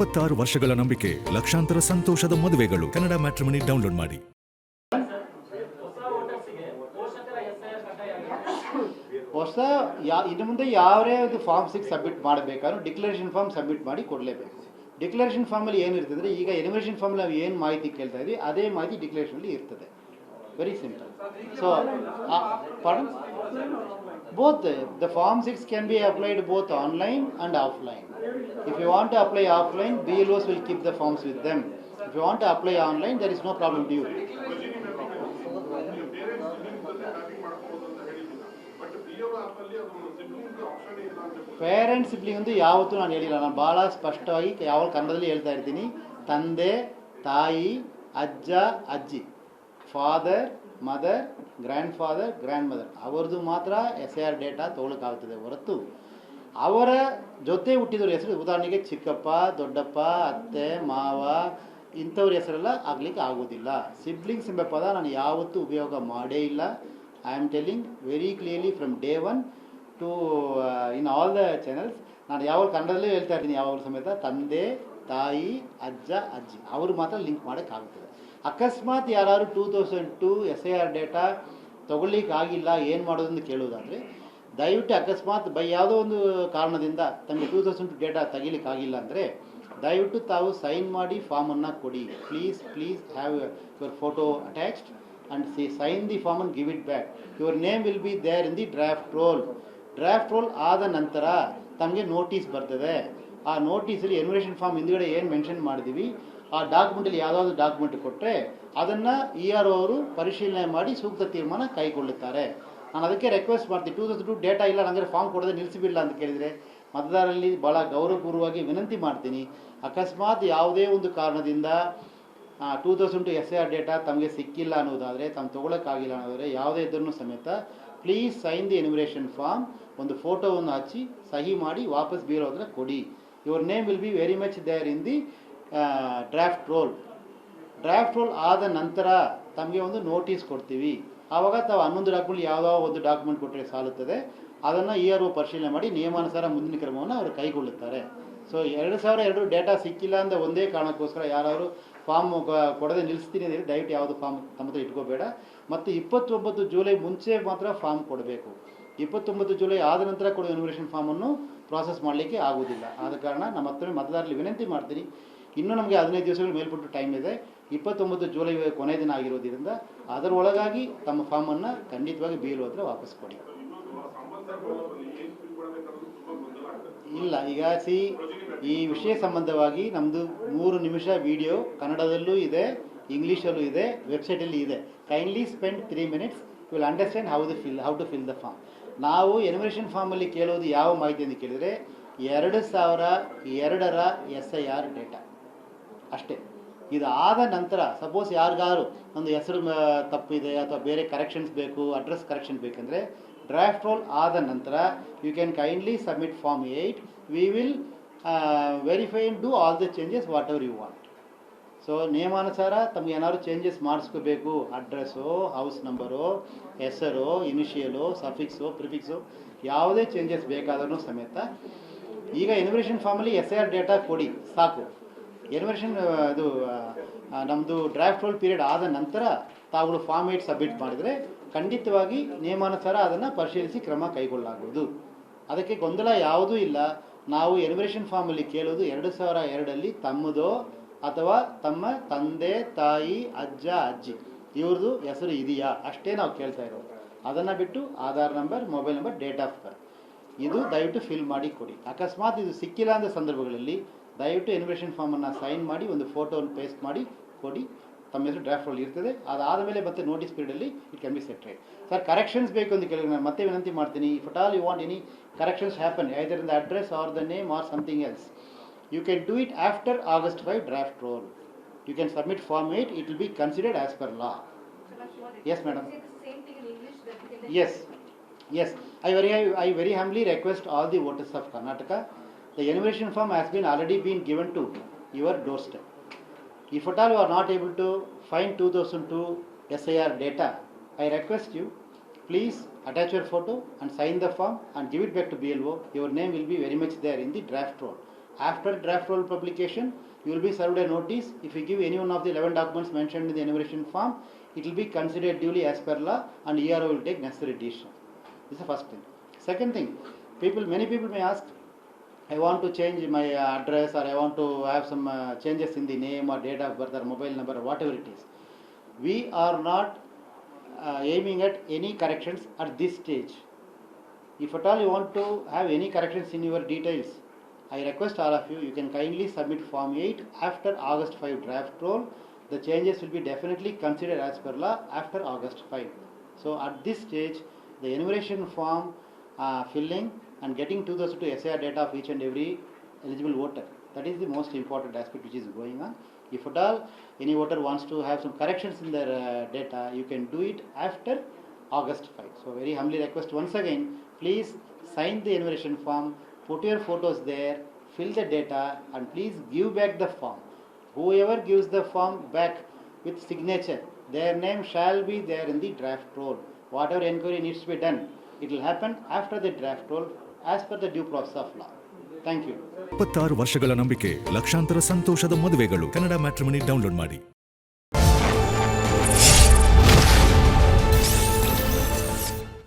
26 ವರ್ಷಗಳ ನಂಬಿಕೆ, ಲಕ್ಷಾಂತರ ಸಂತೋಷದ ಮದುವೆಗಳು. ಕನ್ನಡ ಮ್ಯಾಟ್ರಿಮನಿ ಡೌನ್ಲೋಡ್ ಮಾಡಿ. ಹೊಸ ಇನ್ನು ಮುಂದೆ ಯಾವೇ ಒಂದು ಫಾರ್ಮ್ 6 ಸಬ್ಮಿಟ್ ಮಾಡಬೇಕಾದ್ರೂ ಡಿಕ್ಲರೇಷನ್ ಫಾರ್ಮ್ ಸಬ್ಮಿಟ್ ಮಾಡಿ ಕೊಡಲೇಬೇಕು. ಡಿಕ್ಲರೇಷನ್ ಫಾರ್ಮಲ್ಲಿ ಏನಿರ್ತದೆ ಅಂದರೆ, ಈಗ ಎನಿಮೇಷನ್ ಫಾರ್ಮಲ್ಲಿ ನಾವು ಏನು ಮಾಹಿತಿ ಕೇಳ್ತಾ ಇದ್ವಿ ಅದೇ ಮಾಹಿತಿ ಡಿಕ್ಲರೇಷನಲ್ಲಿ ಇರ್ತದೆ. Very simple. So pardon? Both the form 6 can be applied both online and offline. If you want to apply offline, BLOs will keep the forms with them. If you want to apply online, there is no problem to you. Parent sibling ಅಂತೂ ಯಾವತ್ತೂ ನಾನು ಹೇಳಿಲ್ಲ. ನಾನು ಭಾಳ ಸ್ಪಷ್ಟವಾಗಿ ಯಾವಾಗ ಕನ್ನಡದಲ್ಲಿ ಹೇಳ್ತಾ ಇರ್ತೀನಿ. ತಂದೆ, ತಾಯಿ, ಅಜ್ಜ, ಅಜ್ಜಿ, father, mother, grand father, grand mother, ಅವರದು ಮಾತ್ರ SIR ಡೇಟಾ ತೊಗೊಳಕ್ಕಾಗ್ತದೆ ಹೊರತು ಅವರ ಜೊತೆ ಹುಟ್ಟಿದವ್ರ ಹೆಸರು, ಉದಾಹರಣೆಗೆ ಚಿಕ್ಕಪ್ಪ, ದೊಡ್ಡಪ್ಪ, ಅತ್ತೆ, ಮಾವ, ಇಂಥವ್ರ ಹೆಸರೆಲ್ಲ ಆಗ್ಲಿಕ್ಕೆ ಆಗೋದಿಲ್ಲ. ಸಿಬ್ಲಿಂಗ್ಸ್ ಎಂಬ ಪದ ನಾನು ಯಾವತ್ತೂ ಉಪಯೋಗ ಮಾಡೇ ಇಲ್ಲ. I am telling very clearly from day 1 to in all the channels. ನಾನು ಯಾವಾಗ ಕನ್ನಡದಲ್ಲೇ ಹೇಳ್ತಾ ಇರ್ತೀನಿ, ಯಾವಾಗ ಸಮೇತ ತಂದೆ, ತಾಯಿ, ಅಜ್ಜ, ಅಜ್ಜಿ ಅವರು ಮಾತ್ರ ಲಿಂಕ್ ಮಾಡೋಕ್ಕಾಗ್ತದೆ. ಅಕಸ್ಮಾತ್ ಯಾರು 2002 SIR ಡೇಟಾ ತೊಗೊಳ್ಳಿಕ್ಕಾಗಿಲ್ಲ, ಏನು ಮಾಡೋದಂತ ಕೇಳೋದಾದರೆ, ದಯವಿಟ್ಟು ಅಕಸ್ಮಾತ್ ಯಾವುದೋ ಒಂದು ಕಾರಣದಿಂದ ತಮಗೆ 2002 ಡೇಟಾ ತೆಗಿಲಿಕ್ಕಾಗಿಲ್ಲ ಅಂದರೆ ದಯವಿಟ್ಟು ತಾವು ಸೈನ್ ಮಾಡಿ ಫಾರ್ಮನ್ನು ಕೊಡಿ. Please have your photo attached and sign the form and give it back. Your name will be there in the draft roll. Draft roll ಆದ ನಂತರ ತಮಗೆ ನೋಟಿಸ್ ಬರ್ತದೆ. ಆ ನೋಟಿಸಲ್ಲಿ ಎನ್ಯುಮರೇಷನ್ ಫಾರ್ಮ್ ಹಿಂದ್ಗಡೆ ಏನು ಮೆನ್ಷನ್ ಮಾಡಿದ್ದೀವಿ ಆ ಡಾಕ್ಯುಮೆಂಟಲ್ಲಿ ಯಾವುದಾದ್ರು ಡಾಕ್ಯುಮೆಂಟ್ ಕೊಟ್ಟರೆ ಅದನ್ನು ERO ಅವರು ಪರಿಶೀಲನೆ ಮಾಡಿ ಸೂಕ್ತ ತೀರ್ಮಾನ ಕೈಗೊಳ್ಳುತ್ತಾರೆ. ನಾನು ಅದಕ್ಕೆ ರಿಕ್ವೆಸ್ಟ್ ಮಾಡ್ತೀನಿ, 2002 ಡೇಟಾ ಇಲ್ಲ ನನಗೆ ಫಾರ್ಮ್ ಕೊಡೋದೇ ನಿಲ್ಲಿಸಿಬಿಲ್ಲ ಅಂತ ಕೇಳಿದರೆ ಮತದಾರರಲ್ಲಿ ಭಾಳ ಗೌರವಪೂರ್ವವಾಗಿ ವಿನಂತಿ ಮಾಡ್ತೀನಿ. ಅಕಸ್ಮಾತ್ ಯಾವುದೇ ಒಂದು ಕಾರಣದಿಂದ 2002 SIR ಡೇಟಾ ತಮಗೆ ಸಿಕ್ಕಿಲ್ಲ ಅನ್ನೋದಾದರೆ, ತಮ್ಮ ತೊಗೊಳಕ್ಕಾಗಿಲ್ಲ ಅನ್ನೋದಾದರೆ, ಯಾವುದೇ ಇದ್ರೂ ಸಮೇತ please sign the enumeration form, ಒಂದು ಫೋಟೋವನ್ನು ಹಚ್ಚಿ ಸಹಿ ಮಾಡಿ ವಾಪಸ್ BLO ಹತ್ರ ಕೊಡಿ. Your name will be very much there in the draft roll. Draft roll ಆದ ನಂತರ ತಮಗೆ ಒಂದು ನೋಟಿಸ್ ಕೊಡ್ತೀವಿ. ಆವಾಗ ತಾವು 11 ಡಾಕ್ಯುಮೆಂಟ್ ಯಾವುದೋ ಒಂದು ಡಾಕ್ಯುಮೆಂಟ್ ಕೊಟ್ಟರೆ ಸಾಲುತ್ತದೆ. ಅದನ್ನು ERO ಪರಿಶೀಲನೆ ಮಾಡಿ ನಿಯಮಾನುಸಾರ ಮುಂದಿನ ಕ್ರಮವನ್ನು ಅವರು ಕೈಗೊಳ್ಳುತ್ತಾರೆ. ಸೊ 2002 ಡೇಟಾ ಸಿಕ್ಕಿಲ್ಲ ಅಂತ ಒಂದೇ ಕಾರಣಕ್ಕೋಸ್ಕರ ಯಾರು ಫಾರ್ಮ್ ಕೊಡದೆ ನಿಲ್ಲಿಸ್ತೀನಿ ಅಂದರೆ ದಯವಿಟ್ಟು ಯಾವುದು ಫಾರ್ಮ್ ತಮ್ಮ ಹತ್ರ ಇಟ್ಕೋಬೇಡ. ಮತ್ತು 29 ಜುಲೈ ಮುಂಚೆ ಮಾತ್ರ ಫಾರ್ಮ್ ಕೊಡಬೇಕು. 29 ಜುಲೈ ಆದ ನಂತರ ಕೊಡೋ ಎನ್ಯುಮರೇಷನ್ ಫಾರ್ಮನ್ನು ಪ್ರಾಸೆಸ್ ಮಾಡಲಿಕ್ಕೆ ಆಗೋದಿಲ್ಲ. ಆದ ಕಾರಣ ನಮ್ಮ ಹತ್ರ ಮತದಾರರಲ್ಲಿ ವಿನಂತಿ ಮಾಡ್ತೀನಿ, ಇನ್ನೂ ನಮಗೆ 15 ದಿವಸಗಳು ಮೇಲ್ಪಟ್ಟು ಟೈಮ್ ಇದೆ. 29 ಜುಲೈ ಕೊನೆಯ ದಿನ ಆಗಿರೋದ್ರಿಂದ ಅದರೊಳಗಾಗಿ ತಮ್ಮ ಫಾರ್ಮನ್ನು ಖಂಡಿತವಾಗಿ BLO ಹತ್ರ ವಾಪಸ್ ಕೊಡಿ. ಇಲ್ಲ, ಈಗ ಈ ವಿಷಯ ಸಂಬಂಧವಾಗಿ ನಮ್ಮದು 3 ನಿಮಿಷ ವಿಡಿಯೋ ಕನ್ನಡದಲ್ಲೂ ಇದೆ, ಇಂಗ್ಲೀಷಲ್ಲೂ ಇದೆ, ವೆಬ್ಸೈಟಲ್ಲಿ ಇದೆ. Kindly spend 3 minutes, you will understand how to fill the form. ನಾವು ಎನ್ಯುಮರೇಷನ್ ಫಾರ್ಮಲ್ಲಿ ಕೇಳೋದು ಯಾವ ಮಾಹಿತಿ ಅಂತ ಕೇಳಿದರೆ 2002ರ SIR ಡೇಟಾ ಅಷ್ಟೇ. ಇದು ಆದ ನಂತರ ಸಪೋಸ್ ಯಾರಿಗಾರು ಒಂದು ಹೆಸರು ತಪ್ಪಿದೆ ಅಥವಾ ಬೇರೆ ಕರೆಕ್ಷನ್ಸ್ ಬೇಕು, ಅಡ್ರೆಸ್ ಕರೆಕ್ಷನ್ ಬೇಕಂದರೆ ಡ್ರಾಫ್ಟ್ ರೋಲ್ ಆದ ನಂತರ you can kindly submit form 8. We will verify and do all the changes whatever you want. So ನಿಯಮಾನುಸಾರ ತಮಗೆ ಏನಾದ್ರು ಚೇಂಜಸ್ ಮಾಡಿಸ್ಕೋಬೇಕು, ಅಡ್ರೆಸ್ಸು, ಹೌಸ್ ನಂಬರು, ಹೆಸರು, ಇನಿಷಿಯಲು, ಸಫಿಕ್ಸು, ಪ್ರಿಫಿಕ್ಸು, ಯಾವುದೇ ಚೇಂಜಸ್ ಬೇಕಾದ್ರೂ ಸಮೇತ ಈಗ ಎನ್ಯುಮರೇಷನ್ ಫಾರ್ಮಲ್ಲಿ SIR ಡೇಟಾ ಕೊಡಿ ಸಾಕು. ಎನ್ಯುಮರೇಷನ್ ಇದು ನಮ್ಮದು ಡ್ರಾಫ್ಟ್ ರೋಲ್ ಪೀರಿಯಡ್ ಆದ ನಂತರ ತಾವುಗಳು ಫಾರ್ಮ್ 8 ಸಬ್ಮಿಟ್ ಮಾಡಿದರೆ ಖಂಡಿತವಾಗಿ ನಿಯಮಾನುಸಾರ ಅದನ್ನು ಪರಿಶೀಲಿಸಿ ಕ್ರಮ ಕೈಗೊಳ್ಳಲಾಗುವುದು. ಅದಕ್ಕೆ ಗೊಂದಲ ಯಾವುದೂ ಇಲ್ಲ. ನಾವು ಎನ್ಯುಮರೇಷನ್ ಫಾರ್ಮಲ್ಲಿ ಕೇಳೋದು 2002ರಲ್ಲಿ ತಮ್ಮದೋ ಅಥವಾ ತಮ್ಮ ತಂದೆ, ತಾಯಿ, ಅಜ್ಜ, ಅಜ್ಜಿ ಇವ್ರದ್ದು ಹೆಸರು ಇದೆಯಾ ಅಷ್ಟೇ ನಾವು ಕೇಳ್ತಾ ಇರೋದು. ಅದನ್ನು ಬಿಟ್ಟು Aadhaar number, mobile number, date of birth ಇದು ದಯವಿಟ್ಟು ಫಿಲ್ ಮಾಡಿ ಕೊಡಿ. ಅಕಸ್ಮಾತ್ ಇದು ಸಿಕ್ಕಿಲ್ಲ ಅಂದ ಸಂದರ್ಭಗಳಲ್ಲಿ ದಯವಿಟ್ಟು ಎನ್ಯುಮರೇಷನ್ ಫಾರ್ಮನ್ನು ಸೈನ್ ಮಾಡಿ ಒಂದು ಫೋಟೋವನ್ನು ಪೇಸ್ಟ್ ಮಾಡಿ ಕೊಡಿ. ತಮ್ಮ ಹೆಸರು ಡ್ರಾಫ್ಟ್ ರೋಲ್ ಇರ್ತದೆ. ಅದಾದ ಮೇಲೆ ಮತ್ತೆ ನೋಟಿಸ್ ಪೀರಿಯಡಲ್ಲಿ it can be set right. Sir corrections ಬೇಕು ಅಂತ ಕೇಳಿದ್ರೆ ನಾನು ಮತ್ತೆ ವಿನಂತಿ ಮಾಡ್ತೀನಿ, if at all you want any corrections happen either in the address or the name or something else, you can do it after August 5 draft roll. You can submit form 8, it will be considered as per law. Yes madam. Same thing in English that we can Yes, I very humbly request all the voters of Karnataka, the enumeration form has been already been given to your doorstep. If at all you are not able to find 2002 SIR data, I request you, please attach your photo and sign the form and give it back to BLO. Your name will be very much there in the draft roll. After draft roll publication, you will be served a notice. If you give any one of the 11 documents mentioned in the enumeration form, it will be considered duly as per law and ERO will take necessary decision. This is the first thing. Second thing, many people may ask, I want to change my address, or I want to have some changes in the name or date of birth or mobile number or whatever it is. We are not aiming at any corrections at this stage. If at all you want to have any corrections in your details, I request all of you, you can kindly submit Form 8 after August 5 draft roll. The changes will be definitely considered as per law after August 5. So at this stage, the enumeration form filling and getting to the SIR data of each and every eligible voter, that is the most important aspect which is going on. If at all any voter wants to have some corrections in their data, you can do it after August 5. So very humbly request once again, please sign the enumeration form, put your photos there, fill the data, and please give back the form. Whoever gives the form back with signature, their name shall be there in the draft roll. Whatever enquiry needs to be done, it will happen after the draft roll as per the due process of law. Thank you. 26 ವರ್ಷಗಳ ನಂಬಿಕೆ, ಲಕ್ಷಾಂತರ ಸಂತೋಷದ ಮದುವೆಗಳು. Kannada matrimony download ಮಾಡಿ.